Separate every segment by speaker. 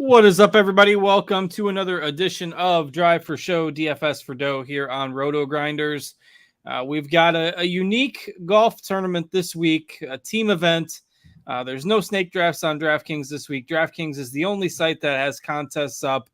Speaker 1: What is up, everybody? Welcome to another edition of Drive for Show, DFS for Dough here on RotoGrinders. We've got a unique golf tournament this week, a team event. There's no snake drafts on DraftKings this week. DraftKings is the only site that has contests up.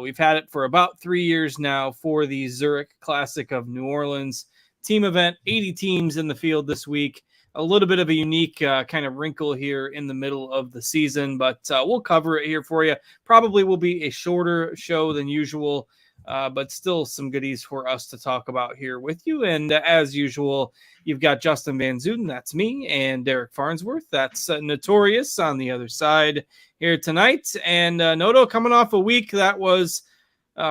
Speaker 1: We've had it for about 3 years now for the Zurich Classic of New Orleans team event. 80 teams in the field this week. A little bit of a unique kind of wrinkle here in the middle of the season, but we'll cover it here for you. Probably will be a shorter show than usual, but still some goodies for us to talk about here with you. And as usual, you've got Justin Van Zuiden, that's me, and Derek Farnsworth, that's Notorious on the other side here tonight. And Noto coming off a week that was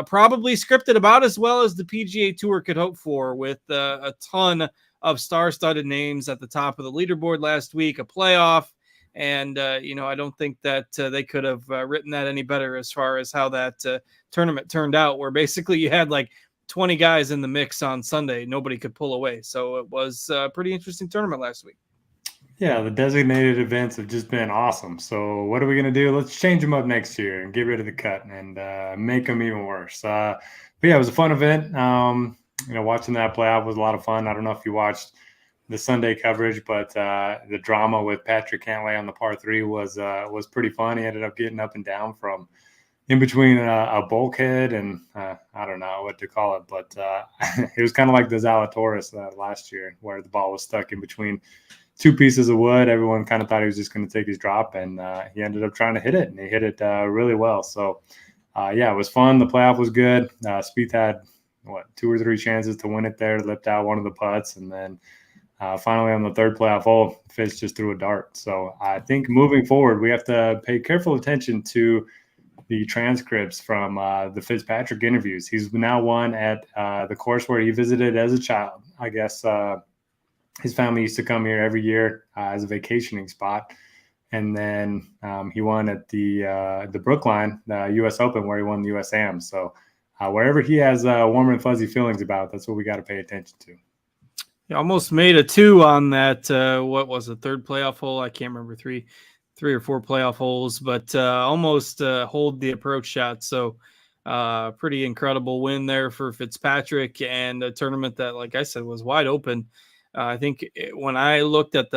Speaker 1: probably scripted about as well as the PGA Tour could hope for, with a ton of star-studded names at the top of the leaderboard last week, a playoff, and I don't think that they could have written that any better as far as how that tournament turned out, where basically you had like 20 guys in the mix on Sunday. Nobody could pull away. So it was a pretty interesting tournament last week.
Speaker 2: Yeah, the designated events have just been awesome. So what are we going to do? Let's change them up next year and get rid of the cut and make them even worse. But yeah, it was a fun event. Watching that playoff was a lot of fun. I don't know if you watched the Sunday coverage, but the drama with Patrick Cantlay on the par 3 was pretty fun. He ended up getting up and down from in between a bulkhead and I don't know what to call it, but it was kind of like the Zalatoris last year, where the ball was stuck in between two pieces of wood. Everyone kind of thought he was just going to take his drop, and he ended up trying to hit it, and he hit it really well. So yeah, it was fun. The playoff was good. Spieth had 2 or 3 chances to win it there, lipped out one of the putts, and then finally on the third playoff hole, Fitz just threw a dart. So I think moving forward, we have to pay careful attention to the transcripts from the Fitzpatrick interviews. He's now won at the course where he visited as a child. I guess his family used to come here every year as a vacationing spot. And then he won at the Brookline, the U.S. Open, where he won the U.S. Am. So wherever he has warm and fuzzy feelings about, that's what we got to pay attention to.
Speaker 1: He almost made a 2 on that, what was the third playoff hole? I can't remember, three or 4 playoff holes, but almost hold the approach shot. So pretty incredible win there for Fitzpatrick, and a tournament that, like I said, was wide open. I think when I looked at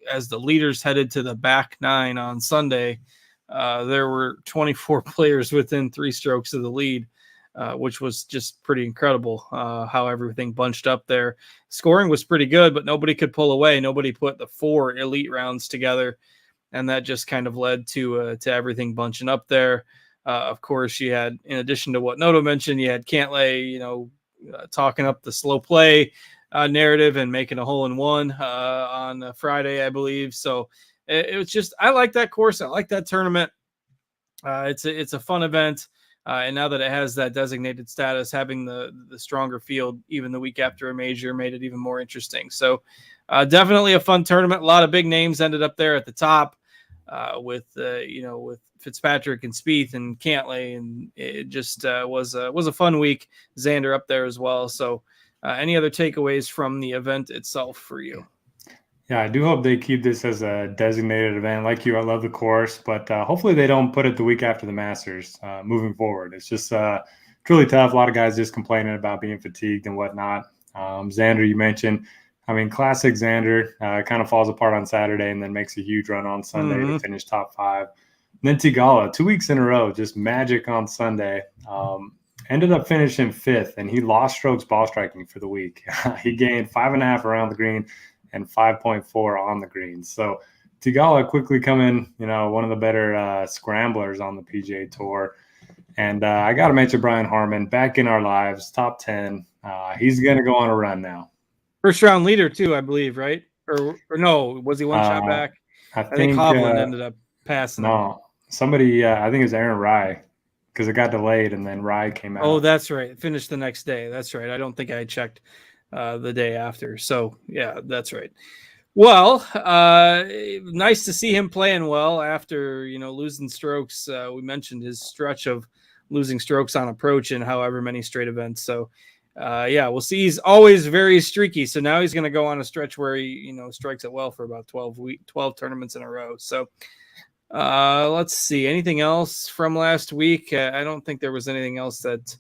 Speaker 1: as the leaders headed to the back 9 on Sunday, there were 24 players within 3 strokes of the lead, which was just pretty incredible how everything bunched up there. Scoring was pretty good, but nobody could pull away. Nobody put the 4 elite rounds together, and that just kind of led to everything bunching up there. Of course, you had, in addition to what Noto mentioned, you had Cantlay, talking up the slow play narrative and making a hole-in-one on Friday, I believe. So it was just, I like that course. I like that tournament. It's a fun event. And now that it has that designated status, having the stronger field even the week after a major made it even more interesting. So definitely a fun tournament. A lot of big names ended up there at the top with Fitzpatrick and Spieth and Cantlay, and it just was a fun week. Xander up there as well. So any other takeaways from the event itself for you?
Speaker 2: Yeah, I do hope they keep this as a designated event. Like you, I love the course, but hopefully they don't put it the week after the Masters moving forward. It's just it's really tough. A lot of guys just complaining about being fatigued and whatnot. Xander, you mentioned. I mean, classic Xander kind of falls apart on Saturday and then makes a huge run on Sunday to finish top 5. And then Theegala, 2 weeks in a row, just magic on Sunday. Ended up finishing 5th, and he lost strokes ball striking for the week. He gained 5.5 around the green and 5.4 on the green. So Theegala quickly coming, one of the better scramblers on the PGA Tour. And I got to mention Brian Harman, back in our lives, top 10. He's going to go on a run now.
Speaker 1: First round leader too, I believe, right? Or no, was he one shot back? I think Hovland ended up passing him.
Speaker 2: Somebody, I think it was Aaron Rye, because it got delayed and then Rye came out.
Speaker 1: Oh, that's right. Finished the next day. That's right. I don't think I checked the day after. So yeah, that's right. Well, nice to see him playing well after, losing strokes. We mentioned his stretch of losing strokes on approach in however many straight events. So yeah, we'll see. He's always very streaky. So now he's going to go on a stretch where he, strikes it well for about 12 tournaments in a row. So Let's see. Anything else from last week? I don't think there was anything else that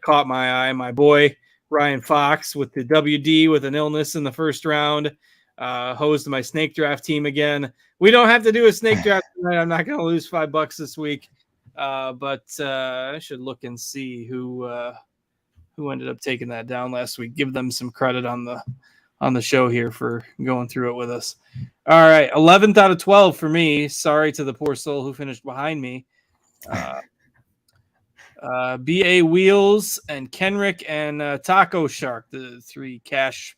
Speaker 1: caught my eye. My boy Ryan Fox with the WD with an illness in the first round hosed my snake draft team again. We don't have to do a snake draft tonight. I'm not going to lose $5 this week, but I should look and see who ended up taking that down last week. Give them some credit on the show here for going through it with us. All right, 11th out of 12 for me. Sorry to the poor soul who finished behind me. BA Wheels and Kenrick and Taco Shark, the 3 cash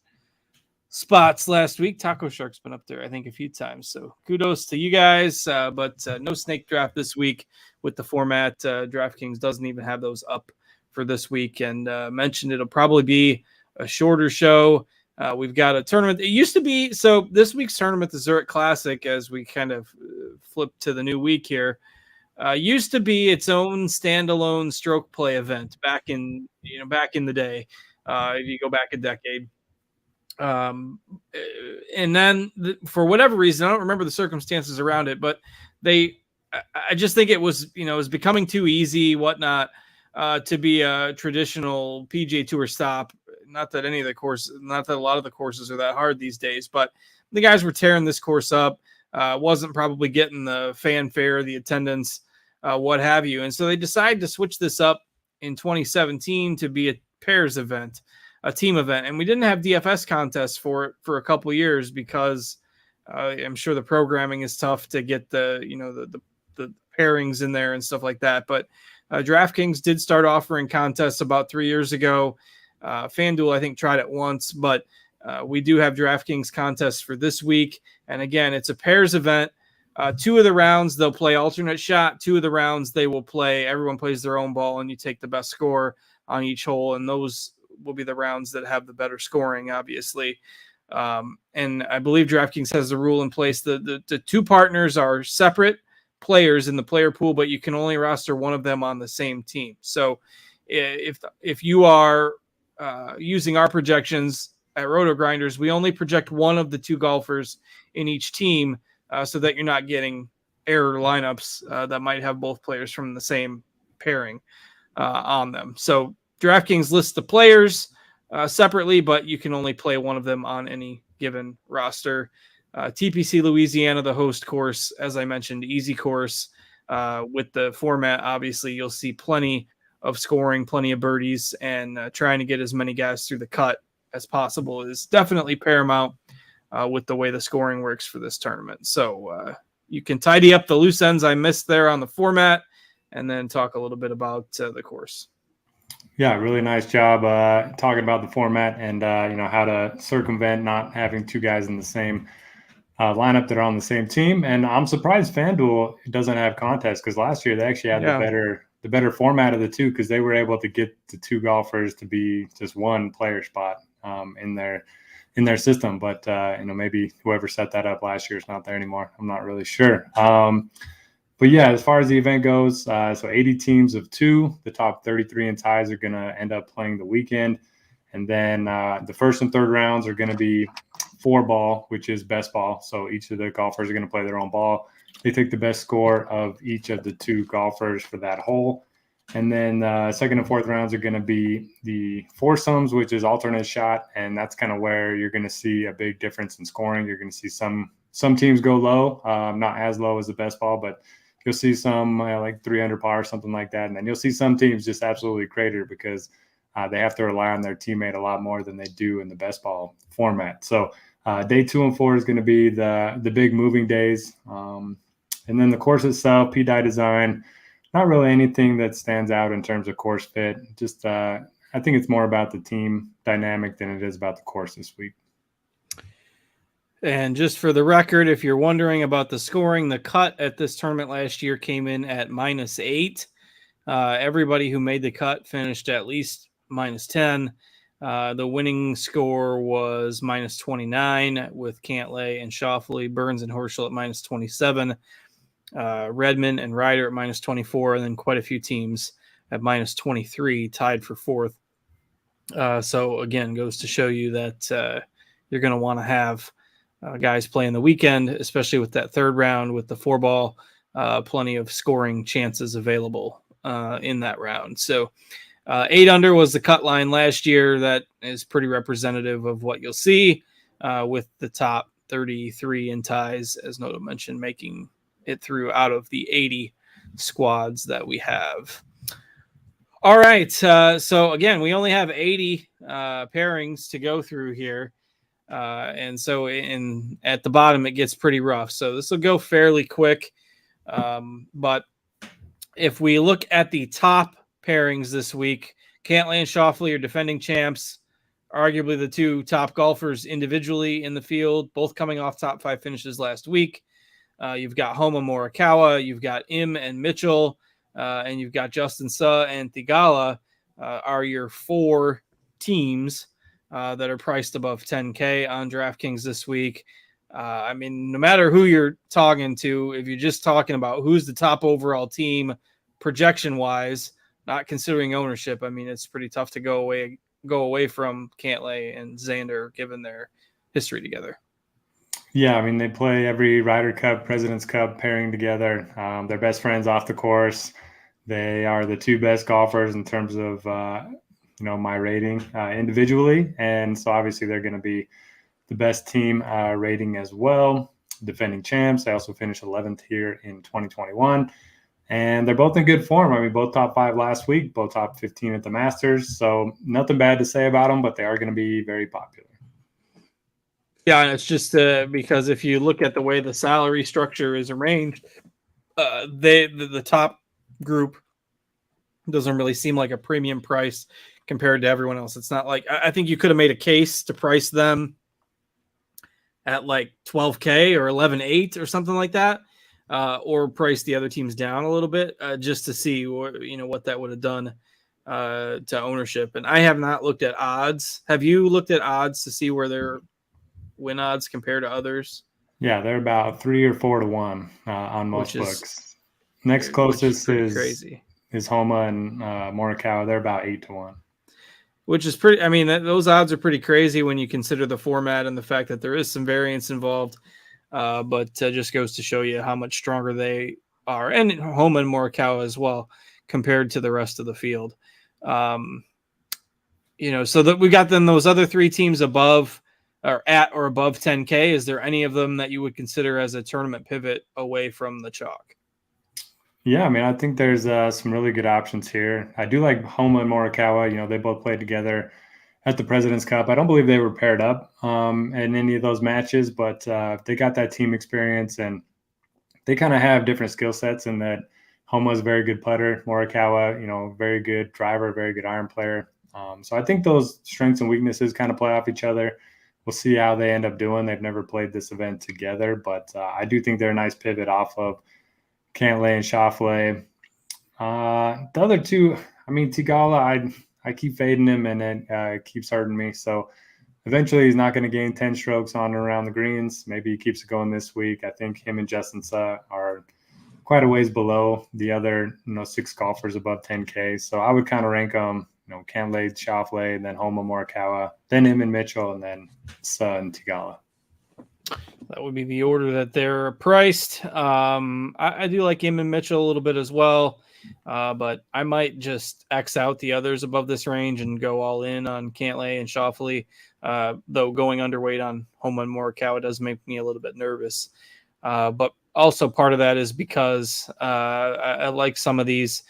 Speaker 1: spots last week. Taco Shark's been up there, I think, a few times. So kudos to you guys. But no snake draft this week with the format. DraftKings doesn't even have those up for this week. And mentioned it'll probably be a shorter show. We've got a tournament. It used to be, so this week's tournament, the Zurich Classic, as we kind of flip to the new week here, used to be its own standalone stroke play event back in the day. If you go back a decade. And then for whatever reason, I don't remember the circumstances around it, but I just think it was becoming too easy, whatnot, to be a traditional PGA Tour stop. Not that a lot of the courses are that hard these days, but the guys were tearing this course up. Wasn't probably getting the fanfare, the attendance, what have you. And so they decided to switch this up in 2017 to be a pairs event, a team event. And we didn't have DFS contests for it for a couple years because I'm sure the programming is tough to get the pairings in there and stuff like that. But DraftKings did start offering contests about 3 years ago. FanDuel, I think, tried it once, but we do have DraftKings contests for this week. And again, it's a pairs event. 2 of the rounds, they'll play alternate shot. 2 of the rounds, everyone plays their own ball, and you take the best score on each hole. And those will be the rounds that have the better scoring, obviously. And I believe DraftKings has the rule in place. The 2 partners are separate players in the player pool, but you can only roster one of them on the same team. So if you are using our projections at RotoGrinders, we only project one of the 2 golfers in each team so that you're not getting error lineups that might have both players from the same pairing on them. So DraftKings lists the players separately, but you can only play one of them on any given roster. TPC Louisiana, the host course, as I mentioned, easy course. With the format, obviously, you'll see plenty of scoring, plenty of birdies, and trying to get as many guys through the cut as possible is definitely paramount with the way the scoring works for this tournament. So you can tidy up the loose ends I missed there on the format and then talk a little bit about the course.
Speaker 2: Yeah, really nice job talking about the format and how to circumvent not having 2 guys in the same lineup that are on the same team. And I'm surprised FanDuel doesn't have contests because last year they actually had the better format of the 2 because they were able to get the 2 golfers to be just one player spot in their system. But maybe whoever set that up last year is not there anymore. I'm not really sure. But yeah, as far as the event goes, so 80 teams of 2, the top 33 in ties are going to end up playing the weekend. And then the first and third rounds are going to be 4-ball, which is best ball. So each of the golfers are going to play their own ball. They take the best score of each of the 2 golfers for that hole. And then second and fourth rounds are going to be the foursomes, which is alternate shot. And that's kind of where you're going to see a big difference in scoring. You're going to see some teams go low, not as low as the best ball, but you'll see some like 3 under par or something like that. And then you'll see some teams just absolutely crater because they have to rely on their teammate a lot more than they do in the best ball format. So day 2 and 4 is going to be the big moving days. And then the course itself, PDI design, not really anything that stands out in terms of course fit. Just I think it's more about the team dynamic than it is about the course this week.
Speaker 1: And just for the record, if you're wondering about the scoring, the cut at this tournament last year came in at -8. Everybody who made the cut finished at least -10. The winning score was -29 with Cantlay and Schauffele, Burns and Horschel at -27, Redmond and Ryder at -24, and then quite a few teams at -23 tied for 4th. So again, goes to show you that you're going to want to have guys playing the weekend, especially with that third round with the 4-ball, plenty of scoring chances available in that round. So 8 under was the cut line last year. That is pretty representative of what you'll see with the top 33 in ties, as Noto mentioned, making it through out of the 80 squads that we have. All right. So again, we only have 80 pairings to go through here. And so at the bottom, it gets pretty rough. So this will go fairly quick. But if we look at the top pairings this week, Cantlay and Schauffele are defending champs, arguably the 2 top golfers individually in the field, both coming off top 5 finishes last week. You've got Homa Morikawa, you've got Im and Mitchell, and you've got Justin Suh and Theegala are your 4 teams that are priced above 10K on DraftKings this week. I mean, no matter who you're talking to, if you're just talking about who's the top overall team projection-wise, not considering ownership, I mean, it's pretty tough to go away from Cantlay and Xander given their history together.
Speaker 2: Yeah, I mean, they play every Ryder Cup, President's Cup pairing together. They're best friends off the course. They are the 2 best golfers in terms of, my rating individually. And so obviously they're going to be the best team rating as well. Defending champs. They also finished 11th here in 2021. And they're both in good form. I mean, both top 5 last week, both top 15 at the Masters. So nothing bad to say about them, but they are going to be very popular.
Speaker 1: Yeah, and it's just because if you look at the way the salary structure is arranged, the top group doesn't really seem like a premium price compared to everyone else. It's not like I think you could have made a case to price them at like 12K or 11.8 or something like that, or price the other teams down a little bit just to see what that would have done to ownership. And I have not looked at odds. Have you looked at odds to see where their win odds compare to others?
Speaker 2: Yeah, they're about 3 or 4 to 1 on most books. Next closest is
Speaker 1: crazy.
Speaker 2: Is Homa and Morikawa. They're about 8 to 1.
Speaker 1: Which is pretty. I mean, those odds are pretty crazy when you consider the format and the fact that there is some variance involved. But just goes to show you how much stronger they are, and Homa and Morikawa as well compared to the rest of the field. So that we got then those other 3 teams above or at or above 10K. Is there any of them that you would consider as a tournament pivot away from the chalk?
Speaker 2: Yeah, I mean, I think there's some really good options here. I do like Homa and Morikawa. They both played together at the President's Cup. I don't believe they were paired up in any of those matches, but they got that team experience, and they kind of have different skill sets in that Homa's a very good putter. Morikawa, very good driver, very good iron player. So I think those strengths and weaknesses kind of play off each other. We'll see how they end up doing. They've never played this event together, but I do think they're a nice pivot off of Cantlay and Schauffele. The other 2, I mean, Theegala, I keep fading him, and it keeps hurting me. So eventually he's not going to gain 10 strokes on and around the greens. Maybe he keeps it going this week. I think him and Justin Suh are quite a ways below the other 6 golfers above 10K. So I would kind of rank them, Cantlay, Schauffele, and then Homa, Morikawa, then him and Mitchell, and then Suh and Theegala.
Speaker 1: That would be the order that they're priced. I do like him and Mitchell a little bit as well, but I might just X out the others above this range and go all in on Cantlay and Schauffele, though going underweight on Homa and Morikawa does make me a little bit nervous. But also part of that is because I like some of these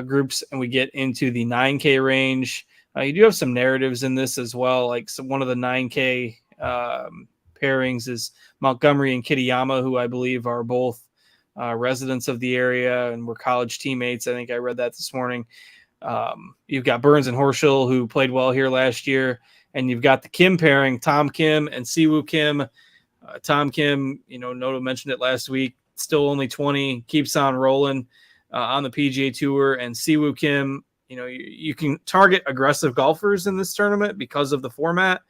Speaker 1: groups, and we get into the 9K range. You do have some narratives in this as well. Like one of the 9K pairings is Montgomery and Kitayama, who I believe are both residents of the area and were college teammates. I think I read that this morning. You've got Burns and Horschel, who played well here last year, and you've got the Kim pairing, Tom Kim and Siwoo Kim. Tom Kim, Noto mentioned it last week, still only 20, keeps on rolling on the PGA Tour, and Siwoo Kim, you can target aggressive golfers in this tournament because of the format.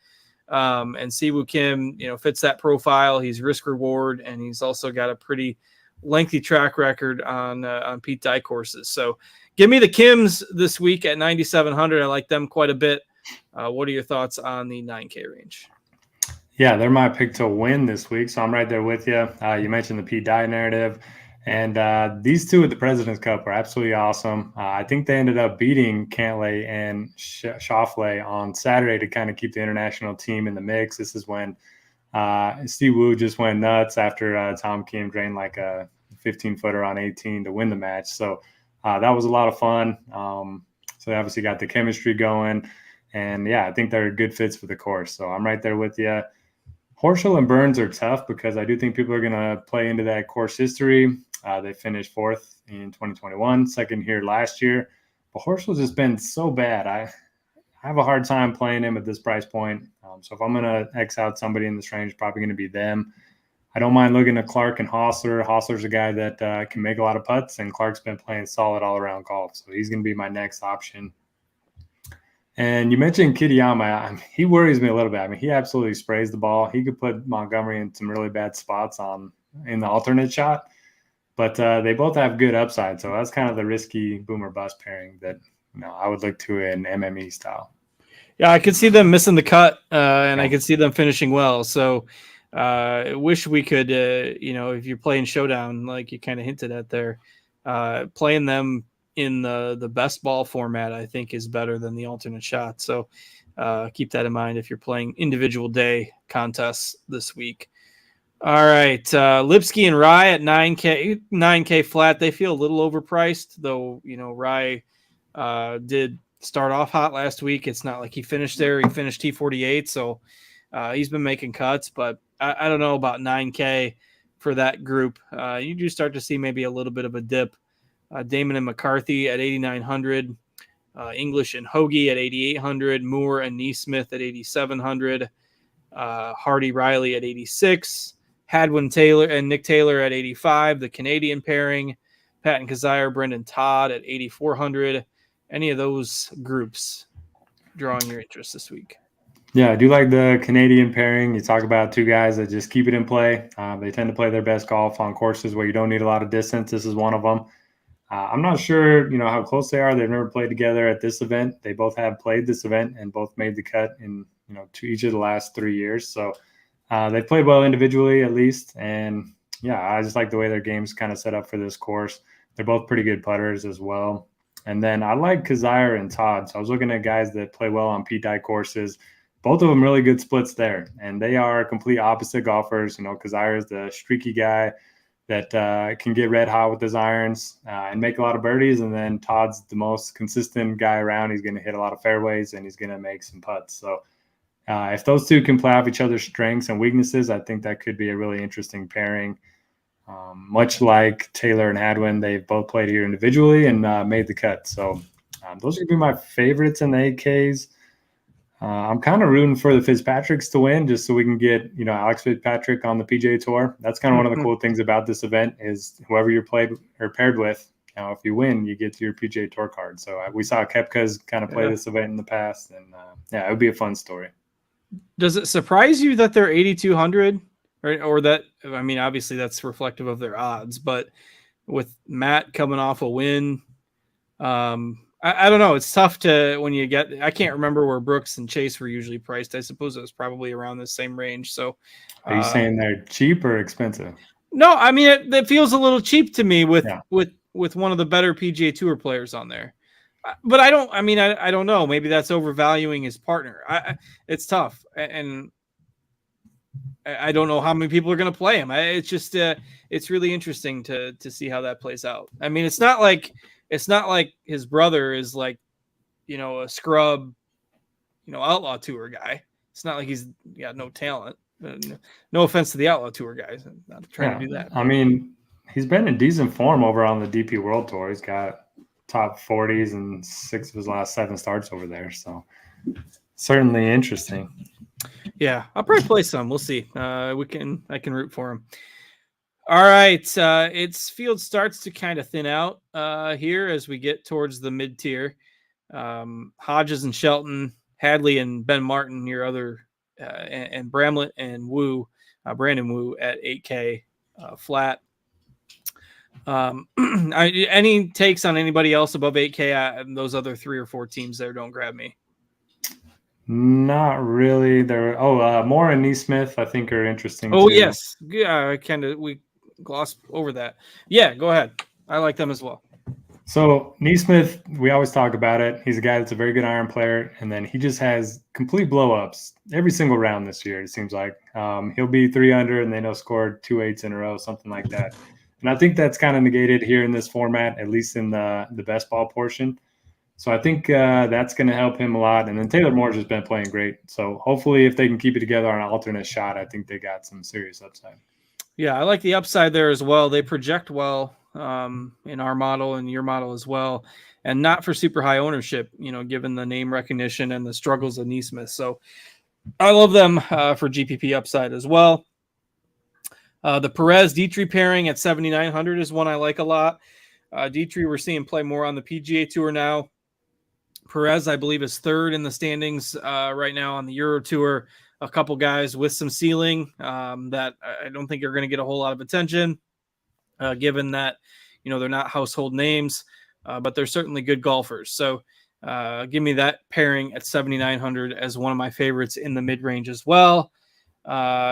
Speaker 1: And Siwoo Kim, fits that profile. He's risk reward, and he's also got a pretty lengthy track record on Pete Dye courses. So give me the Kims this week at 9,700. I like them quite a bit. What are your thoughts on the 9K range?
Speaker 2: Yeah, they're my pick to win this week, so I'm right there with you. You mentioned the Pete Dye narrative, and these two at the President's Cup are absolutely awesome. I think they ended up beating Cantlay and Schauffele on Saturday to kind of keep the international team in the mix. This is when Steve Wu just went nuts after Tom Kim drained like a 15-footer on 18 to win the match. So that was a lot of fun. So they obviously got the chemistry going. And, yeah, I think they're good fits for the course. So I'm right there with you. Horschel and Burns are tough because I do think people are going to play into that course history. They finished 4th in 2021, second here last year. But Horschel's just been so bad. I have a hard time playing him at this price point. So if I'm going to X out somebody in this range, probably going to be them. I don't mind looking at Clark and Hossler. Hossler's a guy that can make a lot of putts, and Clark's been playing solid all-around golf. So he's going to be my next option. And you mentioned Kitayama. He worries me a little bit. I mean, he absolutely sprays the ball. He could put Montgomery in some really bad spots in the alternate shot. But they both have good upside. So that's kind of the risky boomer bust pairing that I would look to in MME style.
Speaker 1: Yeah, I could see them missing the cut, and I could see them finishing well. So I wish we could, if you're playing Showdown, like you kind of hinted at there, playing them in the best ball format, I think, is better than the alternate shot. So keep that in mind if you're playing individual day contests this week. All right, Lipsky and Rye at 9K flat. They feel a little overpriced, though. Rye did start off hot last week. It's not like he finished there. He finished T48, so he's been making cuts. But I don't know about 9K for that group. You do start to see maybe a little bit of a dip. Damon and McCarthy at 8,900. English and Hoagie at 8,800. Moore and Neesmith at 8,700. Hardy Riley at 86. Hadwin Taylor and Nick Taylor at 85. The Canadian pairing. Patton Kizzire, Brendan Todd at 8,400. Any of those groups drawing your interest this week?
Speaker 2: Yeah, I do like the Canadian pairing. You talk about two guys that just keep it in play. They tend to play their best golf on courses where you don't need a lot of distance. This is one of them. I'm not sure, how close they are. They've never played together at this event. They both have played this event and both made the cut in, to each of the last 3 years. So they've played well individually at least. And yeah, I just like the way their game's kind of set up for this course. They're both pretty good putters as well. And then I like Kizzire and Todd. So I was looking at guys that play well on Pete Dye courses. Both of them really good splits there. And they are complete opposite golfers. Kizzire is the streaky guy that can get red hot with his irons and make a lot of birdies. And then Todd's the most consistent guy around. He's going to hit a lot of fairways and he's going to make some putts. So if those two can play off each other's strengths and weaknesses, I think that could be a really interesting pairing. Much like Taylor and Hadwin, they've both played here individually and made the cut. So those are going to be my favorites in the 8Ks. I'm kind of rooting for the Fitzpatricks to win just so we can get, Alex Fitzpatrick on the PGA Tour. That's kind of one of the cool things about this event is whoever you're played or paired with, if you win, you get your PGA Tour card. So we saw Koepka's kind of play this event in the past, and it would be a fun story.
Speaker 1: Does it surprise you that they're 8,200? Or that, obviously that's reflective of their odds, but with Matt coming off a win, I don't know. It's tough to when you get. I can't remember where Brooks and Chase were usually priced. I suppose it was probably around the same range. So,
Speaker 2: are you saying they're cheap or expensive?
Speaker 1: No, it feels a little cheap to me with one of the better PGA Tour players on there. But I don't. I don't know. Maybe that's overvaluing his partner. It's tough, and I don't know how many people are going to play him. It's just it's really interesting to see how that plays out. It's not like his brother is like, a scrub, outlaw tour guy. It's not like he's got no talent. No offense to the outlaw tour guys. I'm not trying to do that.
Speaker 2: He's been in decent form over on the DP World Tour. He's got top 40s and 6 of his last 7 starts over there. So certainly interesting.
Speaker 1: Yeah, I'll probably play some. We'll see. I can root for him. All right, its field starts to kind of thin out here as we get towards the mid-tier. Hodges and Shelton, Hadley and Ben Martin, your other, and Bramlett and Wu, Brandon Wu at 8K flat. Any takes on anybody else above 8K? Those other 3 or 4 teams there don't grab me.
Speaker 2: Not really. Moore and Neesmith, I think, are interesting
Speaker 1: Oh,
Speaker 2: too.
Speaker 1: yes. Yeah, we glossed over that. Yeah, go ahead. I like them as well.
Speaker 2: So Neesmith, we always talk about it. He's a guy that's a very good iron player, and then he just has complete blow-ups every single round this year. It seems like he'll be 3 under, and then he'll score 2 8s in a row, something like that. And I think that's kind of negated here in this format, at least in the best ball portion. So I think that's going to help him a lot. And then Taylor Moore's just been playing great. So hopefully, if they can keep it together on an alternate shot, I think they got some serious upside.
Speaker 1: Yeah, I like the upside there as well. They project well in our model and your model as well, and not for super high ownership, given the name recognition and the struggles of Neesmith. So I love them for GPP upside as well. The Perez Dietrich pairing at 7,900 is one I like a lot. Dietrich, we're seeing play more on the PGA Tour now. Perez, I believe, is third in the standings right now on the Euro Tour. A couple guys with some ceiling that I don't think are going to get a whole lot of attention, given that they're not household names, but they're certainly good golfers. So give me that pairing at 7,900 as one of my favorites in the mid range as well.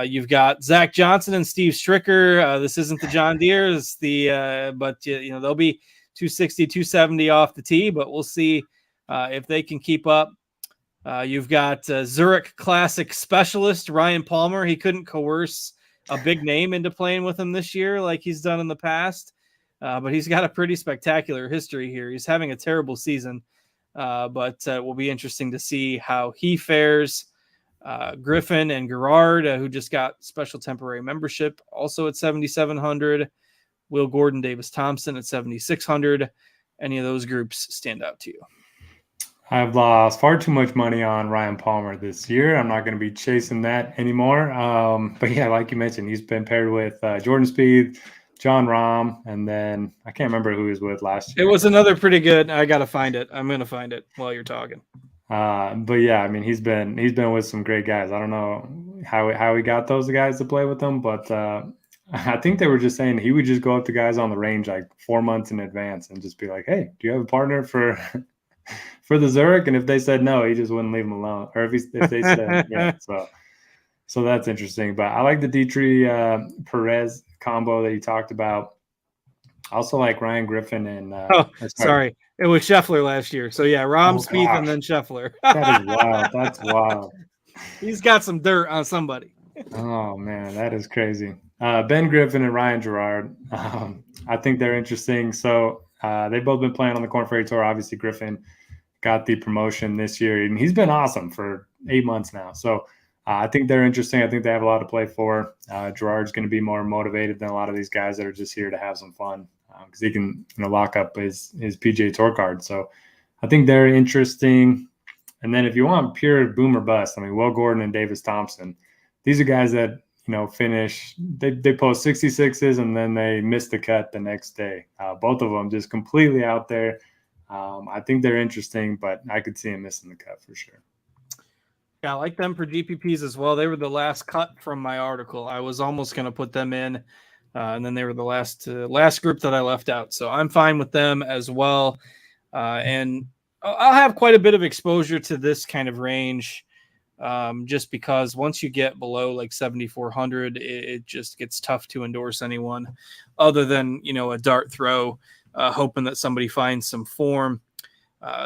Speaker 1: You've got Zach Johnson and Steve Stricker. This isn't the John Deere, it's but they'll be 260, 270 off the tee, but we'll see if they can keep up. You've got Zurich Classic specialist Ryan Palmer. He couldn't coerce a big name into playing with him this year like he's done in the past, but he's got a pretty spectacular history here. He's having a terrible season, but it will be interesting to see how he fares. Griffin and Gerard, who just got special temporary membership, also at 7,700. Will Gordon, Davis Thompson at 7,600. Any of those groups stand out to you?
Speaker 2: I've lost far too much money on Ryan Palmer this year. I'm not going to be chasing that anymore. But yeah, like you mentioned, he's been paired with Jordan Spieth, John Rahm, and then I can't remember who he was with last year.
Speaker 1: It was another pretty good. I got to find it. I'm going to find it while you're talking.
Speaker 2: But yeah, I mean, he's been with some great guys. I don't know how he got those guys to play with him, but I think they were just saying he would just go up to guys on the range like 4 months in advance and just be like, "Hey, do you have a partner for for the Zurich?" And if they said no, he just wouldn't leave them alone. Or if they said yeah, so that's interesting. But I like the Dietrich Perez combo that you talked about. I also like Ryan Griffin and
Speaker 1: sorry. It was Scheffler last year. So yeah, Rahm, Spieth, and then Scheffler.
Speaker 2: That is wild. That's wild.
Speaker 1: He's got some dirt on somebody.
Speaker 2: Oh man, that is crazy. Ben Griffin and Ryan Gerard. I think they're interesting. So they've both been playing on the Korn Ferry Tour. Obviously, Griffin got the promotion this year, and he's been awesome for 8 months now. So I think they're interesting. I think they have a lot to play for. Gerard's going to be more motivated than a lot of these guys that are just here to have some fun because he can lock up his PGA Tour card. So I think they're interesting. And then if you want pure boom or bust, I mean, Will Gordon and Davis Thompson, these are guys that finish. They post 66s and then they miss the cut the next day. Both of them just completely out there. I think they're interesting, but I could see him missing the cut for sure.
Speaker 1: Yeah, I like them for GPPs as well. They were the last cut from my article. I was almost going to put them in, and then they were the last group that I left out. So I'm fine with them as well. And I'll have quite a bit of exposure to this kind of range, just because once you get below like 7,400, it just gets tough to endorse anyone other than, a dart throw, hoping that somebody finds some form.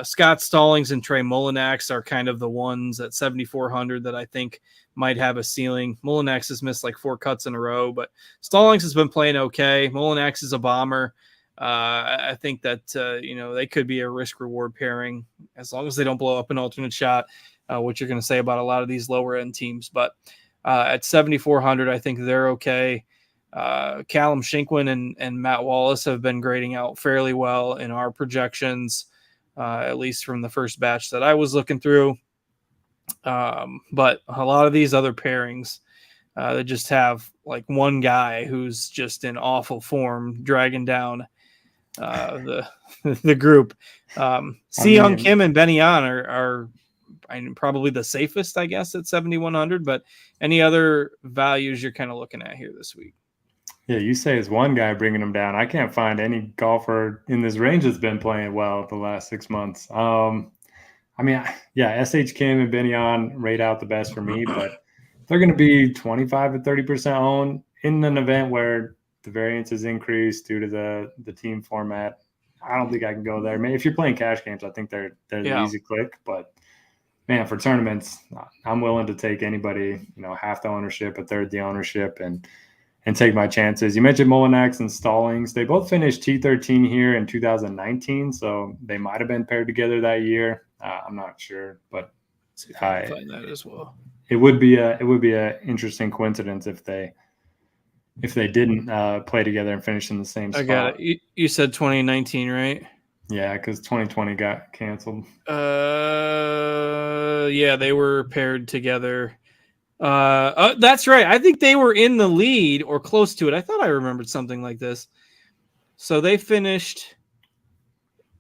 Speaker 1: Scott Stallings and Trey Mullinax are kind of the ones at 7,400 that I think might have a ceiling. Mullinax has missed like 4 cuts in a row, but Stallings has been playing okay. Mullinax is a bomber. I think that, they could be a risk reward pairing as long as they don't blow up an alternate shot, which you're going to say about a lot of these lower end teams. But at 7,400, I think they're okay. Callum Shinkwin and Matt Wallace have been grading out fairly well in our projections. At least from the first batch that I was looking through. But a lot of these other pairings, they just have like one guy who's just in awful form dragging down the group. Seong Kim and Benny An are probably the safest, I guess, at 7,100. But any other values you're kind of looking at here this week?
Speaker 2: Yeah, you say it's one guy bringing them down. I can't find any golfer in this range that's been playing well the last 6 months. I mean, yeah, SH Kim and Benny On rate out the best for me, but they're going to be 25 to 30% owned in an event where the variance is increased due to the team format. I don't think I can go there. Maybe if you're playing cash games, I think they're the easy click. But man, for tournaments, I'm willing to take anybody, half the ownership, a third the ownership, and take my chances. You mentioned Molinex and Stallings. They both finished T13 here in 2019, so they might have been paired together that year. I'm not sure, but
Speaker 1: see if I can find that as well.
Speaker 2: It would be a interesting coincidence if they didn't play together and finish in the same spot.
Speaker 1: I got it. You said 2019, right?
Speaker 2: Yeah, because 2020 got canceled.
Speaker 1: Yeah, they were paired together. That's right. I think they were in the lead or close to it. I thought I remembered something like this. So they finished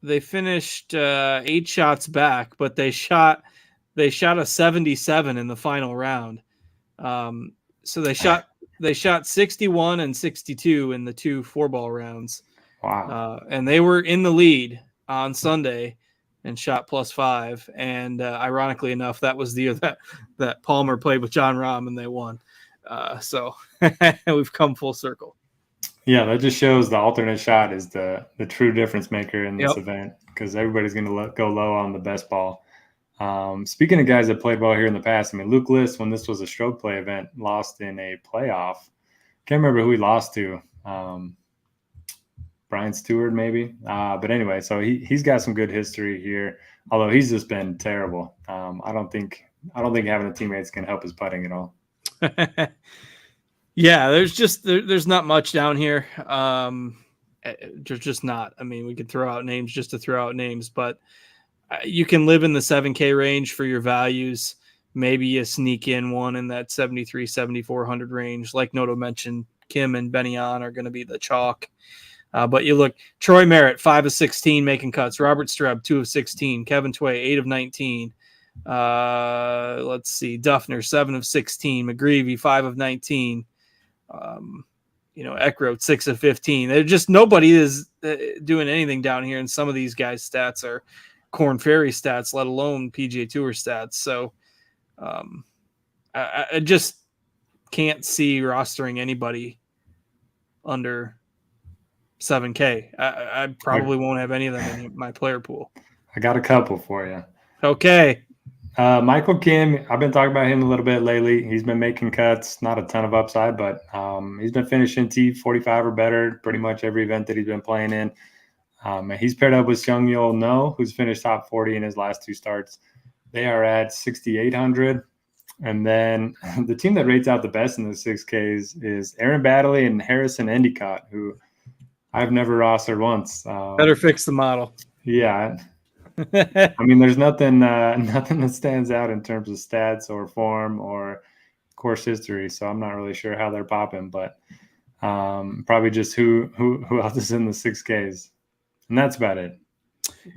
Speaker 1: 8 shots back, but they shot a 77 in the final round. So they shot 61 and 62 in the 2 4-ball rounds.
Speaker 2: Wow.
Speaker 1: And they were in the lead on Sunday and shot +5. And ironically enough, that was the year that Palmer played with John Rahm and they won. So we've come full circle.
Speaker 2: Yeah, that just shows the alternate shot is the true difference maker in this event, because everybody's going to go low on the best ball. Speaking of guys that played well here in the past, I mean, Luke List, when this was a stroke play event, lost in a playoff. Can't remember who he lost to. Brian Stewart, maybe. But anyway, so he's got some good history here, although he's just been terrible. I don't think having a teammate's can help his putting at all.
Speaker 1: Yeah, there's not much down here. There's just not. I mean, we could throw out names just to throw out names, but you can live in the 7K range for your values. Maybe you sneak in one in that 73, 7,400 range. Like Noto mentioned, Kim and Benny On are going to be the chalk. But you look, Troy Merritt, 5 of 16 making cuts. Robert Streb, 2 of 16. Kevin Tway, 8 of 19. Let's see, Duffner, 7 of 16. McGreevy, 5 of 19. Eckroat, 6 of 15. They're just, nobody is doing anything down here. And some of these guys' stats are Korn Ferry stats, let alone PGA Tour stats. So I just can't see rostering anybody under 7K. I probably won't have any of them in my player pool.
Speaker 2: I got a couple for you.
Speaker 1: Okay.
Speaker 2: Michael Kim, I've been talking about him a little bit lately. He's been making cuts, not a ton of upside, but he's been finishing T45 or better pretty much every event that he's been playing in. He's paired up with Seung-Yul No, who's finished top 40 in his last 2 starts. They are at 6,800. And then the team that rates out the best in the 6Ks is Aaron Baddeley and Harrison Endicott, who I've never rostered once.
Speaker 1: Better fix the model.
Speaker 2: Yeah. I mean, there's nothing that stands out in terms of stats or form or course history, so I'm not really sure how they're popping, but probably just who else is in the 6Ks. And that's about it.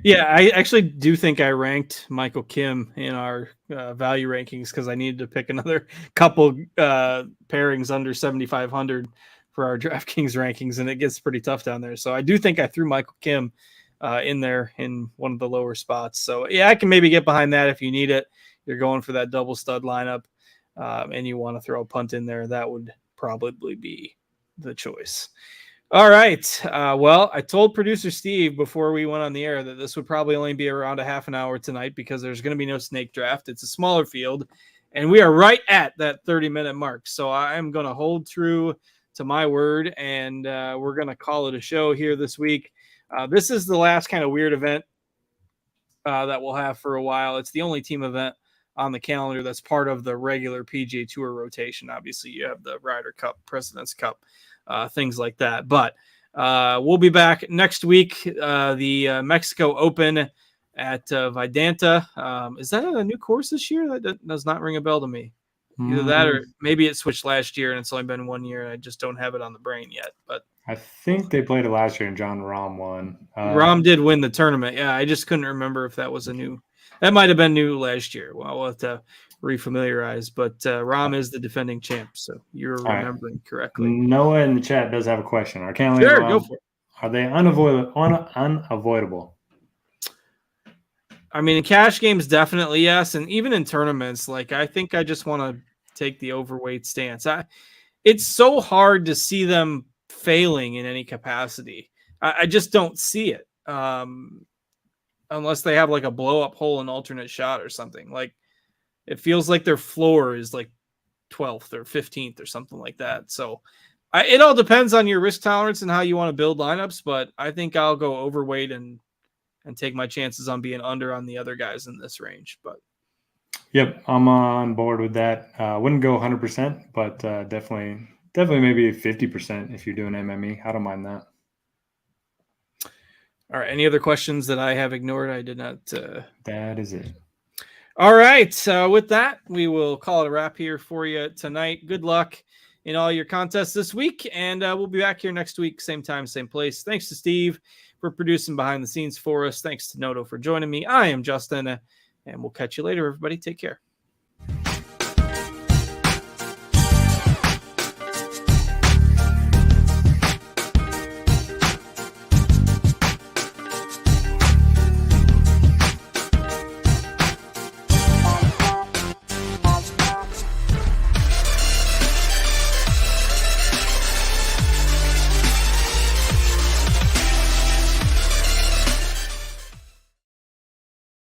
Speaker 1: Yeah, I actually do think I ranked Michael Kim in our value rankings because I needed to pick another couple pairings under 7,500 for our DraftKings rankings, and it gets pretty tough down there. So I do think I threw Michael Kim in there in one of the lower spots. So yeah, I can maybe get behind that if you need it. You're going for that double stud lineup, and you want to throw a punt in there. That would probably be the choice. All right. Well, I told producer Steve before we went on the air that this would probably only be around a half an hour tonight because there's going to be no snake draft. It's a smaller field, and we are right at that 30-minute mark. So I'm going to hold true to my word, and we're going to call it a show here this week. This is the last kind of weird event that we'll have for a while. It's the only team event on the calendar that's part of the regular PGA Tour rotation. Obviously, you have the Ryder Cup, President's Cup, things like that. But we'll be back next week. The Mexico Open at Vidanta. Is that a new course this year? That does not ring a bell to me. Either that or maybe it switched last year and it's only been 1 year and I just don't have it on the brain yet. But
Speaker 2: I think they played it last year and John Rahm won.
Speaker 1: Rahm did win the tournament. Yeah, I just couldn't remember if that was a new – that might have been new last year. Well, we'll have to refamiliarize. But Rahm is the defending champ, so you're remembering correctly.
Speaker 2: Noah in the chat does have a question.
Speaker 1: Sure, go for it.
Speaker 2: Are they unavoidable?
Speaker 1: I mean, in cash games, definitely yes. And even in tournaments, like I think I just want to take the overweight stance. It's so hard to see them failing in any capacity. I just don't see it. Unless they have like a blow up hole and alternate shot or something. Like it feels like their floor is like 12th or 15th or something like that. So it all depends on your risk tolerance and how you want to build lineups, but I think I'll go overweight and take my chances on being under on the other guys in this range. But
Speaker 2: yep, I'm on board with that. Wouldn't go 100%, but definitely maybe 50% if you're doing MME. I don't mind that.
Speaker 1: All right. Any other questions that I have ignored? I did not.
Speaker 2: That is it.
Speaker 1: All right. With that, we will call it a wrap here for you tonight. Good luck in all your contests this week, and we'll be back here next week, same time, same place. Thanks to Steve for producing behind the scenes for us. Thanks to Noto for joining me. I am Justin, and we'll catch you later, everybody. Take care.